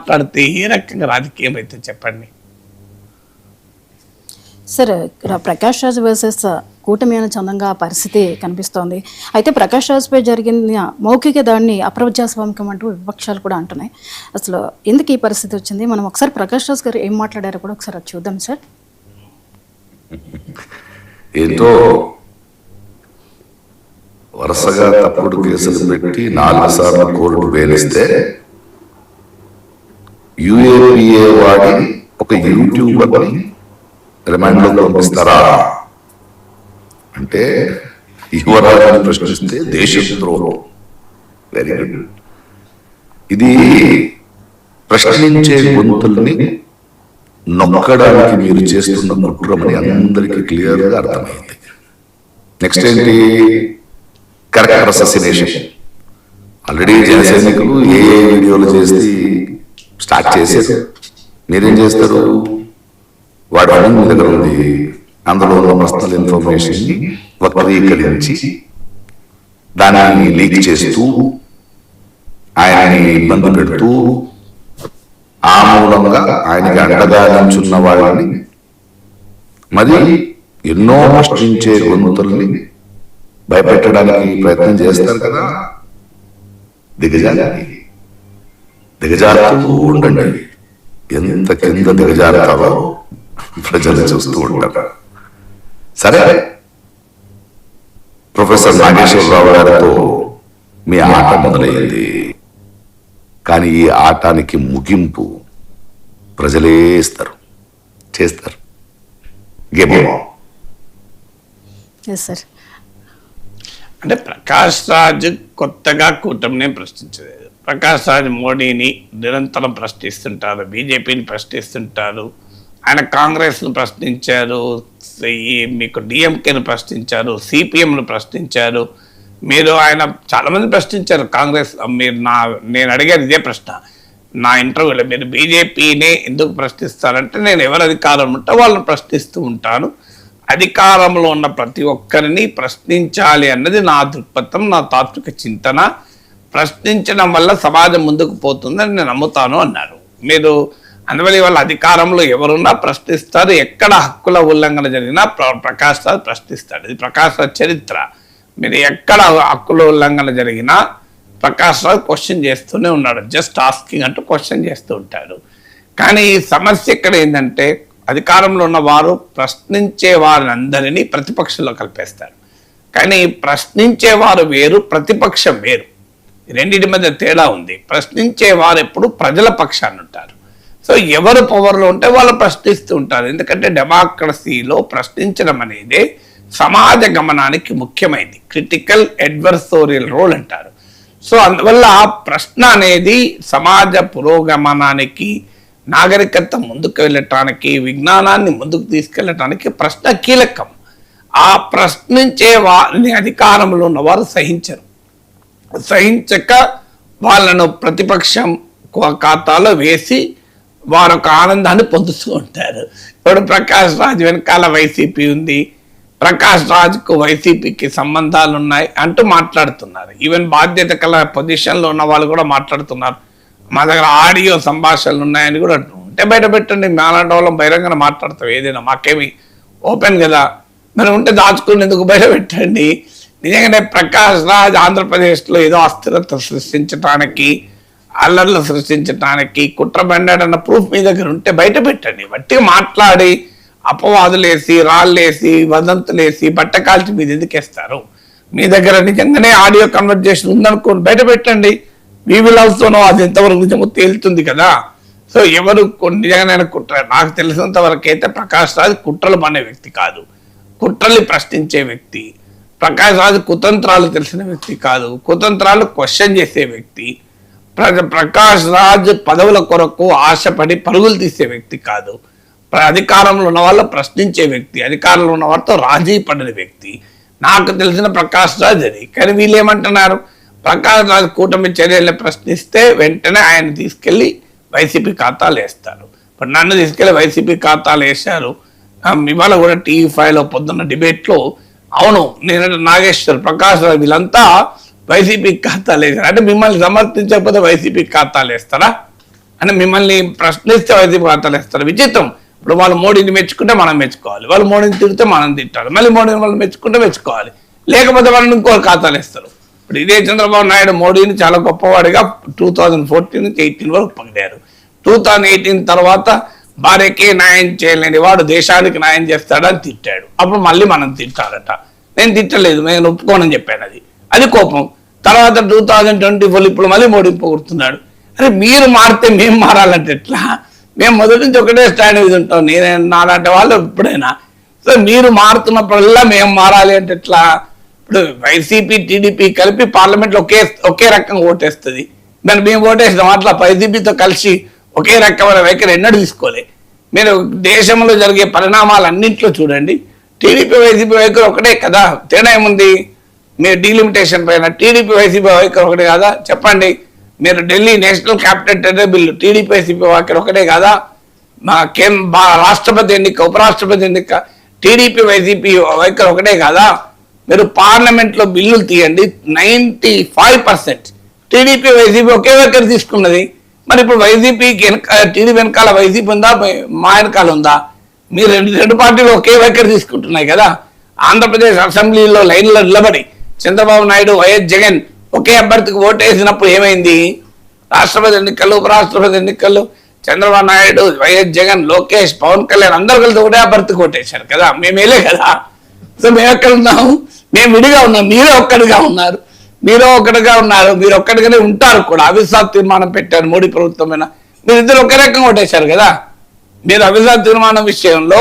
మాట్లాడితే ఏ రకంగా రాజకీయం అయితే చెప్పండి. సార్, ప్రకాష్ రాజ్ వర్సెస్ కూటమి అనే చందంగా పరిస్థితి కనిపిస్తోంది. అయితే ప్రకాష్ రాజ్పై జరిగిన మౌఖిక దాడిని అప్రజాస్వామికం అంటూ విపక్షాలు కూడా అంటున్నాయి. అసలు ఎందుకు ఈ పరిస్థితి వచ్చింది? మనం ఒకసారి ప్రకాష్ రాజ్ గారు ఏం మాట్లాడారో కూడా ఒకసారి చూద్దాం సార్. ఏదో వరుసగా తప్పుడు కేసులు పెట్టి 4 సార్లు కోర్టు బెయిలిస్తే యుఏపిఏ వాడి ఒక యూట్యూబర్ని రిమాండ్లో పంపిస్తారా అంటే యువరాజుని ప్రశ్నిస్తే దేశద్రోహం. Very good. ఇది ప్రశ్నించే గొంతుల్ని నొక్కడానికి మీరు చేస్తున్న కుట్రమని అందరికీ క్లియర్గా అర్థమైంది. నెక్స్ట్ ఏంటి? క్యారెక్టర్ అససినేషన్. ఆల్రెడీ జనసైనికులు ఏ వీడియోలు చేసి స్టార్ట్ చేశారు. మీరేం చేస్తారు? వాడు అన్ని మీ దగ్గర ఉంది, అందులో ఉన్న పర్సనల్ ఇన్ఫర్మేషన్ వక్రీకరించి దాన్ని లీక్ చేస్తూ ఆయనని ఇబ్బంది పెడుతూ ఆ మూలంగా ఆయనకి అండగా నించున్న వాళ్ళని మరి ఎన్నో ప్రశ్నించే గొంతుల్ని భయపెట్టడానికి ప్రయత్నం చేస్తారు కదా. దిగజారుతూ ఉండండి. ఎంత కింద దిగజారుతారో ప్రజలు చూస్తూ ఉంటారు. సరే, ప్రొఫెసర్ నాగేశ్వరరావు గారితో మీ ఆట మొదలైంది. కానీ ఈ ఆటానికి ముగింపు ప్రజలే ఇస్తారు, చేస్తారు. సార్, అంటే ప్రకాష్ రాజ్ కొత్తగా కూటమిని ప్రశ్నించలేదు. ప్రకాష్ రాజ్ మోడీని నిరంతరం ప్రశ్నిస్తుంటారు, బీజేపీని ప్రశ్నిస్తుంటారు, ఆయన కాంగ్రెస్ను ప్రశ్నించారు, మీకు డిఎంకేను ప్రశ్నించారు, సిపిఎంను ప్రశ్నించారు. మీరు ఆయన చాలామంది ప్రశ్నించారు కాంగ్రెస్. నేను అడిగేది ఇదే ప్రశ్న నా ఇంటర్వ్యూలో. మీరు బీజేపీనే ఎందుకు ప్రశ్నిస్తారంటే నేను ఎవరు అధికారం ఉంటే వాళ్ళని ప్రశ్నిస్తూ ఉంటాను. అధికారంలో ఉన్న ప్రతి ఒక్కరిని ప్రశ్నించాలి అన్నది నా దృక్పథం, నా తాత్విక చింతన. ప్రశ్నించడం వల్ల సమాజం ముందుకు పోతుందని నేను నమ్ముతాను అన్నారు మీరు. అందువల్ల వాళ్ళ అధికారంలో ఎవరున్నా ప్రశ్నిస్తారు. ఎక్కడ హక్కుల ఉల్లంఘన జరిగినా ప్రకాష్ రాజ్ ప్రశ్నిస్తాడు. ఇది ప్రకాష్ రాజ్ చరిత్ర. మీరు ఎక్కడ హక్కుల ఉల్లంఘన జరిగినా ప్రకాష్ రాజ్ క్వశ్చన్ చేస్తూనే ఉన్నాడు. జస్ట్ ఆస్కింగ్ అంటూ క్వశ్చన్ చేస్తూ ఉంటాడు. కానీ ఈ సమస్య ఇక్కడ ఏంటంటే అధికారంలో ఉన్న వారు ప్రశ్నించే వారిని అందరినీ ప్రతిపక్షంలో కలిపేస్తారు. కానీ ప్రశ్నించేవారు వేరు, ప్రతిపక్షం వేరు. రెండింటి మధ్య తేడా ఉంది. ప్రశ్నించేవారు ఎప్పుడు ప్రజల పక్షాన్ని ఉంటారు. సో ఎవరు పవర్లో ఉంటే వాళ్ళు ప్రశ్నిస్తూ ఉంటారు. ఎందుకంటే డెమోక్రసీలో ప్రశ్నించడం అనేది సమాజ గమనానికి ముఖ్యమైనది. క్రిటికల్ అడ్వర్సోరియల్ రోల్ అంటారు. సో అందువల్ల ప్రశ్న అనేది సమాజ పురోగమనానికి, నాగరికత ముందుకు వెళ్ళటానికి, విజ్ఞానాన్ని ముందుకు తీసుకెళ్ళటానికి ప్రశ్న కీలకం. ఆ ప్రశ్నించే వారిని అధికారంలో ఉన్నవారు సహించక వాళ్ళను ప్రతిపక్షం ఖాతాలో వేసి వారు ఒక ఆనందాన్ని పొందుతూ ఉంటారు. ఇప్పుడు ప్రకాష్ రాజ్ వెనకాల వైసీపీ ఉంది, ప్రకాష్ రాజ్కు వైసీపీకి సంబంధాలు ఉన్నాయి అంటూ మాట్లాడుతున్నారు. ఈవెన్ బాధ్యత కల పొజిషన్లో ఉన్న వాళ్ళు కూడా మాట్లాడుతున్నారు. మా దగ్గర ఆడియో సంభాషణలు ఉన్నాయని కూడా ఉంటే బయట పెట్టండి. మేలాంటి వాళ్ళం బహిరంగంగా మాట్లాడతాం ఏదైనా, మాకేమి ఓపెన్ కదా. మరి ఉంటే దాచుకుని ఎందుకు బయట పెట్టండి? నిజంగానే ప్రకాష్ రాజ్ ఆంధ్రప్రదేశ్లో ఏదో అస్థిరత సృష్టించడానికి, అల్లర్లు సృష్టించడానికి కుట్ర బండాడన్న ప్రూఫ్ మీ దగ్గర ఉంటే బయట పెట్టండి. వట్టిగా మాట్లాడి అపవాదులేసి, రాళ్ళేసి, వదంతులేసి, బట్ట కాల్చి మీద ఎందుకు వేస్తారు? మీ దగ్గర నిజంగానే ఆడియో కన్వర్జేషన్ ఉందనుకోని బయట పెట్టండి. వీ విల్ ఆల్సో నో అది ఎంతవరకు నిజమో తేలుతుంది కదా. సో ఎవరు నిజంగానే కుట్ర, నాకు తెలిసినంత వరకు అయితే ప్రకాష్ రాజ్ కుట్రలు అనే వ్యక్తి కాదు, కుట్రల్ని ప్రశ్నించే వ్యక్తి. ప్రకాష్ రాజ్ కుతంత్రాలు తెలిసిన వ్యక్తి కాదు, కుతంత్రాలు క్వశ్చన్ చేసే వ్యక్తి. ప్రకాష్ రాజ్ పదవుల కొరకు ఆశపడి పరుగులు తీసే వ్యక్తి కాదు. అధికారంలో ఉన్న వాళ్ళు ప్రశ్నించే వ్యక్తి, అధికారంలో ఉన్న వారితో రాజీ పడిన వ్యక్తి. నాకు తెలిసిన ప్రకాష్ రాజ్ అది. కానీ వీళ్ళు ఏమంటున్నారు? ప్రకాష్ రాజ్ కూటమి చర్యల్ని ప్రశ్నిస్తే వెంటనే ఆయన తీసుకెళ్లి వైసీపీ ఖాతాలు వేస్తారు. ఇప్పుడు నన్ను తీసుకెళ్లి వైసీపీ ఖాతాలు వేశారు. ఇవాళ కూడా టీవీ5లో పొద్దున్న డిబేట్లో అవును నేను నాగేశ్వర్, ప్రకాష్ రాజ్ వీళ్ళంతా వైసీపీ ఖాతాలు వేశారు అంటే మిమ్మల్ని సమర్థించకపోతే వైసీపీ ఖాతాలు వేస్తారా? అని మిమ్మల్ని ప్రశ్నిస్తే వైసీపీ వార్తలు వేస్తారు. విచిత్రం. ఇప్పుడు వాళ్ళు మోడీని మెచ్చుకుంటే మనం మెచ్చుకోవాలి, వాళ్ళు మోడీని తిడితే మనం తిట్టాలి, మళ్ళీ మోడీని వాళ్ళు మెచ్చుకుంటే మెచ్చుకోవాలి, లేకపోతే వాళ్ళని ఇంకో ఖాతాలు వేస్తారు. ఇప్పుడు ఇదే చంద్రబాబు నాయుడు మోడీని చాలా గొప్పవాడిగా 2014 నుంచి 18 వరకు పొగిడారు. 2018 తర్వాత భార్యకే న్యాయం చేయలేని వాడు దేశానికి న్యాయం చేస్తాడని తిట్టాడు. అప్పుడు మళ్ళీ మనం తిట్టాలట. నేను తిట్టలేదు, నేను ఒప్పుకోనని చెప్పాను. అది కోపం. తర్వాత 2024 ఇప్పుడు మళ్ళీ మోడీ పొగుడుతున్నాడు. అరే మీరు మారితే మేము మారాలంటే ఎట్లా? మేము మొదటి నుంచి ఒకటే స్టాండ్ మీద ఉంటాం. నాలాంటి వాళ్ళు ఎప్పుడైనా. సో మీరు మారుతున్నప్పుడల్లా మేము మారాలి అంటే ఎట్లా? ఇప్పుడు వైసీపీ టీడీపీ కలిపి పార్లమెంట్లో ఒకే రకంగా ఓటేస్తుంది. మరి మేము ఓటేస్తాం. అట్లా వైసీపీతో కలిసి ఒకే రకమైన వైఖరి ఎన్నడూ తీసుకోలే. మీరు దేశంలో జరిగే పరిణామాలన్నింటిలో చూడండి, టీడీపీ వైసీపీ వైఖరి ఒకటే కదా. తేడా ఏముంది? మీరు డీలిమిటేషన్ పైన టీడీపీ వైసీపీ వైఖరి ఒకటే కదా? చెప్పండి. మీరు Delhi national capital terror bill TDP YCP వైఖరి ఒకటే కదా? రాష్ట్రపతి ఎన్నిక, ఉపరాష్ట్రపతి ఎన్నిక టీడీపీ వైసీపీ వైఖరి ఒకటే కదా? మీరు పార్లమెంట్లో బిల్లులు తీయండి, 95% టీడీపీ వైసీపీ ఒకే వైఖరి తీసుకున్నది. మరి ఇప్పుడు వైసీపీకి టీడీపీ వెనకాల వైసీపీ ఉందా, మా వెనకాల ఉందా? మీరు రెండు పార్టీలు ఒకే వైఖరి తీసుకుంటున్నాయి కదా. ఆంధ్రప్రదేశ్ అసెంబ్లీలో లైన్లో నిలబడి చంద్రబాబు నాయుడు, వైఎస్ జగన్ ఒకే అభ్యర్థికి ఓటేసినప్పుడు ఏమైంది? రాష్ట్రపతి ఎన్నికలు, ఉపరాష్ట్రపతి ఎన్నికలు చంద్రబాబు నాయుడు, వైఎస్ జగన్, లోకేష్, పవన్ కళ్యాణ్ అందరు కలిసి ఒకటే అభ్యర్థికి ఓటేశారు కదా. మేమేలే కదా. సో మేము ఎక్కడ ఉన్నాము? మేము విడిగా ఉన్నాం, మీరే ఒక్కడిగా ఉన్నారు. మీరు ఒక్కడిగానే ఉంటారు కూడా. అవిశ్వాస తీర్మానం పెట్టారు మోడీ ప్రభుత్వం మీద. మీరు ఇద్దరు ఒకే రకంగా ఓటేశారు కదా. మీరు అవిశ్వాస తీర్మానం విషయంలో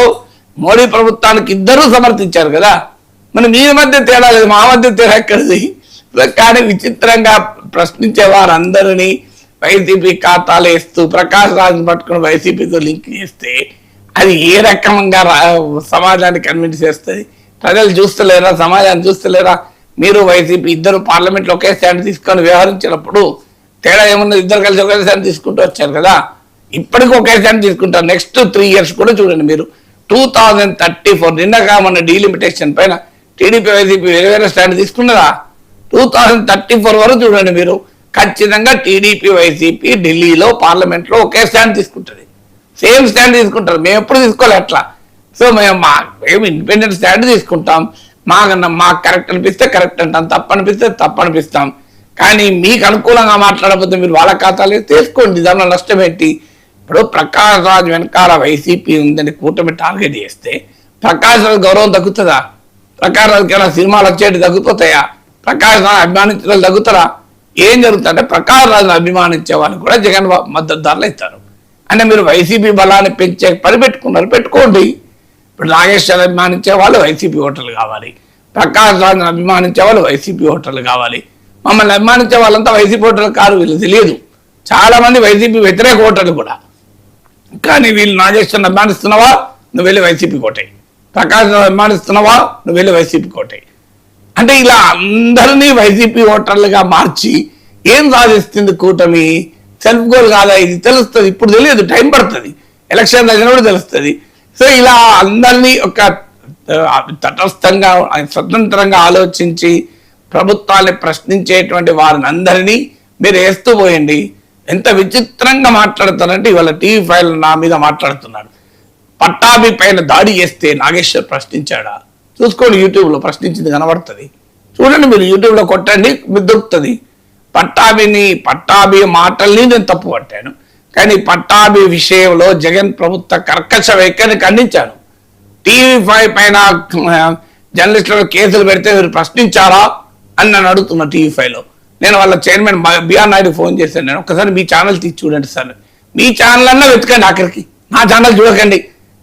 మోడీ ప్రభుత్వానికి ఇద్దరూ సమర్థించారు కదా. మరి మీ మధ్య తేడా లేదు, మా మధ్య తేడా ఎక్కడిది? కానీ విచిత్రంగా ప్రశ్నించే వారందరినీ వైసీపీ ఖాతాలు వేస్తూ ప్రకాష్ రాజ్ని పట్టుకుని వైసీపీతో లింక్ చేస్తే అది ఏ రకంగా సమాజాన్ని కన్విన్స్ చేస్తుంది? ప్రజలు చూస్తలేరా? సమాజాన్ని చూస్తలేరా? మీరు వైసీపీ ఇద్దరు పార్లమెంట్లో ఒకే స్టాండ్ తీసుకొని వ్యవహరించినప్పుడు తేడా ఏమున్నది? ఇద్దరు కలిసి ఒకే స్టాండ్ తీసుకుంటూ వచ్చారు కదా. ఇప్పటికీ ఒకే స్టాండ్ తీసుకుంటారు. నెక్స్ట్ 3 years కూడా చూడండి మీరు. 2034 నిన్నగా మన డీలిమిటేషన్ పైన టీడీపీ వైసీపీ వేరే వేరే స్టాండ్ తీసుకున్నదా? 2034 వరకు చూడండి మీరు. ఖచ్చితంగా టీడీపీ వైసీపీ ఢిల్లీలో పార్లమెంట్లో ఒకే స్టాండ్ తీసుకుంటుంది, సేమ్ స్టాండ్ తీసుకుంటారు. మేము ఎప్పుడు తీసుకోవాలి అట్లా. సో మేము ఇండిపెండెంట్ స్టాండ్ తీసుకుంటాం. మాకు కరెక్ట్ అనిపిస్తే కరెక్ట్ అంటాం, తప్పు అనిపిస్తే తప్పు అనిపిస్తాం. కానీ మీకు అనుకూలంగా మాట్లాడకపోతే మీరు వాళ్ళ ఖాతాలు తీసుకోండి, దానిలో నష్టం ఏంటి? ఇప్పుడు ప్రకాష్ రాజ్ వెనకాల వైసీపీ ఉందని కూటమి టార్గెట్ చేస్తే ప్రకాష్ రాజ్ గౌరవం తగ్గుతుందా? ప్రకాష్ రాజ్కి ఏమైనా సినిమాలు వచ్చేటి తగ్గిపోతాయా? ప్రకాష్ రాజ్ అభిమానించే వాళ్ళు తగ్గుతారా? ఏం జరుగుతుందంటే ప్రకాష్ రాజ్ని అభిమానించే వాళ్ళు కూడా జగన్ మద్దతుదారులు ఇస్తారు. అంటే మీరు వైసీపీ బలాన్ని పెంచే పని పెట్టుకోండి. ఇప్పుడు నాగేశ్వర అభిమానించే వాళ్ళు వైసీపీ ఓటర్లు కావాలి, ప్రకాష్ రాజ్ని అభిమానించే వాళ్ళు వైసీపీ ఓటర్లు కావాలి. మమ్మల్ని అభిమానించే వాళ్ళంతా వైసీపీ ఓటర్లు కాదు, వీళ్ళు తెలియదు. చాలా మంది వైసీపీ వ్యతిరేక ఓటర్లు కూడా. కానీ వీళ్ళు నాగేశ్వరని అభిమానిస్తున్నావా, నువ్వు వెళ్ళి వైసీపీ కోటాయి. ప్రకాష్ అభిమానిస్తున్నావా, నువ్వు వెళ్ళి వైసీపీ కోటాయి. అంటే ఇలా అందరినీ వైసీపీ ఓటర్లుగా మార్చి ఏం సాధిస్తుంది కూటమి? సెల్ఫ్ గోల్ కాదా ఇది? తెలుస్తుంది. ఇప్పుడు తెలియదు, టైం పడుతుంది, ఎలక్షన్ దగ్గర తెలుస్తుంది. సో ఇలా అందరినీ ఒక తటస్థంగా స్వతంత్రంగా ఆలోచించి ప్రభుత్వాన్ని ప్రశ్నించేటువంటి వారిని అందరినీ మీరు వేస్తూ పోయండి. ఎంత విచిత్రంగా మాట్లాడతారంటే ఇవాళ TV5 నా మీద మాట్లాడుతున్నాడు. పట్టాభి పైన దాడి చేస్తే నాగేశ్వర్ ప్రశ్నించాడా? చూసుకోండి, యూట్యూబ్లో ప్రశ్నించింది కనబడుతుంది. చూడండి, మీరు యూట్యూబ్లో కొట్టండి, మీకు దొరుకుతుంది. పట్టాభి మాటల్ని నేను తప్పు పట్టాను, కానీ పట్టాభి విషయంలో జగన్ ప్రభుత్వ కర్కశ వైఖరిని ఖండించాను. TV5 పైన జర్నలిస్టులు కేసులు పెడితే మీరు ప్రశ్నించారా అని నన్ను అడుగుతున్నా. TV5లో నేను వాళ్ళ చైర్మన్ బిఆర్ నాయుడు ఫోన్ చేశాను. నేను ఒకసారి మీ ఛానల్ తీసి చూడండి సార్, మీ ఛానల్ అన్నా వెతకండి, ఆఖరికి నా ఛానల్ చూడకండి.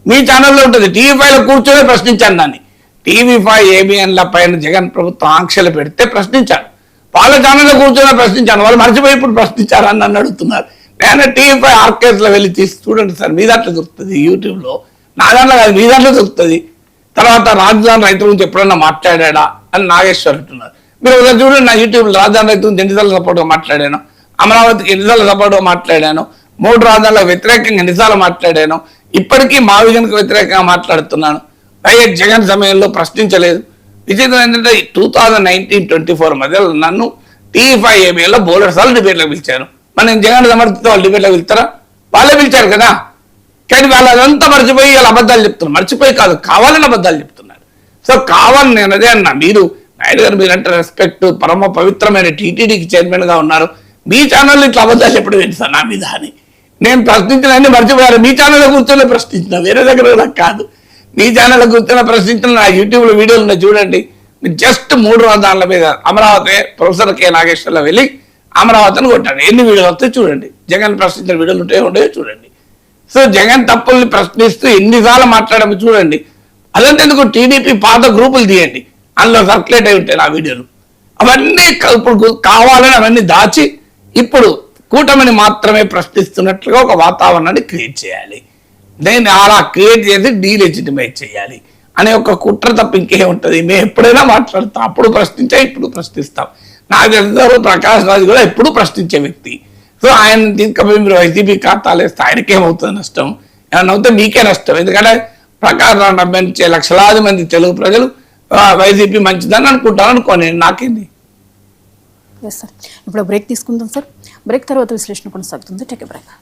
మీ ఛానల్లో ఉంటుంది. TV5లో కూర్చొని ప్రశ్నించాను దాన్ని. TV5 ABNల పైన జగన్ ప్రభుత్వం ఆంక్షలు పెడితే ప్రశ్నించాను. వాళ్ళ ఛానల్లో కూర్చొని ప్రశ్నించాను. వాళ్ళు మర్చిపోయి ఇప్పుడు ప్రశ్నించారని నన్ను అడుగుతున్నారు. నేను TV5 ఆర్కేస్లో వెళ్ళి తీసి చూడండి సార్, మీ దాంట్లో దొరుకుతుంది యూట్యూబ్లో. నా దాంట్లో కాదు, మీ దాంట్లో దొరుకుతుంది. తర్వాత రాజధాని రైతుల గురించి ఎప్పుడన్నా మాట్లాడా అని నాగేశ్వర్ అంటున్నారు. మీరు ఒకసారి చూడండి, నా యూట్యూబ్లో రాజధాని రైతు గురించి ఎన్నిసార్లు సపోర్ట్గా మాట్లాడాను, అమరావతికి ఎన్నిసార్లు సపోర్ట్గా మాట్లాడాను, 3 రాజధానులకు వ్యతిరేకంగా ఎన్నిసార్లు మాట్లాడాను, ఇప్పటికీ మా విజన్కి వ్యతిరేకంగా మాట్లాడుతున్నాను. వైఎస్ జగన్ సమయంలో ప్రశ్నించలేదు. విచిత్రం ఏంటంటే 2019-24 మధ్యలో నన్ను TV5 ABNలో బోలెడు సార్లు డిబేట్లకు పిలిచాను. మరి నేను జగన్ సమర్థితో వాళ్ళు డిబేట్లకు వెళ్తారా? వాళ్ళే పిలిచారు కదా. కానీ వాళ్ళు అదంతా మర్చిపోయి వాళ్ళు అబద్ధాలు చెప్తున్నారు. మర్చిపోయి కాదు, కావాలని అబద్ధాలు చెప్తున్నారు. సో కావాలని నేను అదే అన్నా, మీరు నాయుడు గారు మీరంటే రెస్పెక్ట్, పరమ పవిత్రమైన టీటీడీకి చైర్మన్ గా ఉన్నారు, మీ ఛానల్లో ఇట్లా అబద్ధాలు చెప్పడం ఏంటి సార్ నా మీద అని నేను ప్రశ్నించిన అన్ని మర్చిపోయారు. మీ ఛానల్లో కూర్చొని ప్రశ్నించిన, వేరే దగ్గర నాకు కాదు. మీ ఛానల్లో కూర్చొని ప్రశ్నించిన నా యూట్యూబ్లో వీడియోలు ఉన్నాయి చూడండి. మీరు జస్ట్ 3 దానిల మీద అమరావతి ప్రొఫెసర్ కె నాగేశ్వర్లో వెళ్ళి అమరావతిని కొట్టాను. ఎన్ని వీడియోలు వస్తాయి చూడండి. జగన్ ప్రశ్నించిన వీడియోలు ఉండేవి చూడండి. సో జగన్ తప్పుల్ని ప్రశ్నిస్తూ ఎన్నిసార్లు మాట్లాడాము చూడండి. అదంతా ఎందుకు టీడీపీ పాత గ్రూపులు తీయండి, అందులో సర్క్యులేట్ అయి ఉంటాయి నా వీడియోలు. అవన్నీ ఇప్పుడు కావాలని అవన్నీ దాచి ఇప్పుడు కూటమిని మాత్రమే ప్రశ్నిస్తున్నట్లుగా ఒక వాతావరణాన్ని క్రియేట్ చేయాలి. నేను అలా క్రియేట్ చేసి డీలెజిటిమేట్ చేయాలి అనే ఒక కుట్ర తప్ప ఇంకేం ఉంటుంది. మేము ఎప్పుడైనా మాట్లాడతాం, అప్పుడు ప్రశ్నించా, ఇప్పుడు ప్రశ్నిస్తాం. నాకు తెలిసిన ప్రకాష్ రాజు కూడా ఎప్పుడూ ప్రశ్నించే వ్యక్తి. సో ఆయన తీసుకపోయి మీరు వైసీపీ ఖాతాలు వేస్తే ఆయనకేమవుతుంది నష్టం? ఏమన్నా అవుతే మీకే నష్టం. ఎందుకంటే ప్రకాష్ రాజు నమ్మించే లక్షలాది మంది తెలుగు ప్రజలు వైసీపీ మంచిదని అనుకుంటాను. అనుకోని నాకేంది. ఎస్ సార్, ఇప్పుడు బ్రేక్ తీసుకుందాం సార్. బ్రేక్ తర్వాత విశ్లేషణ కొనసాగుతుంది. Take a break.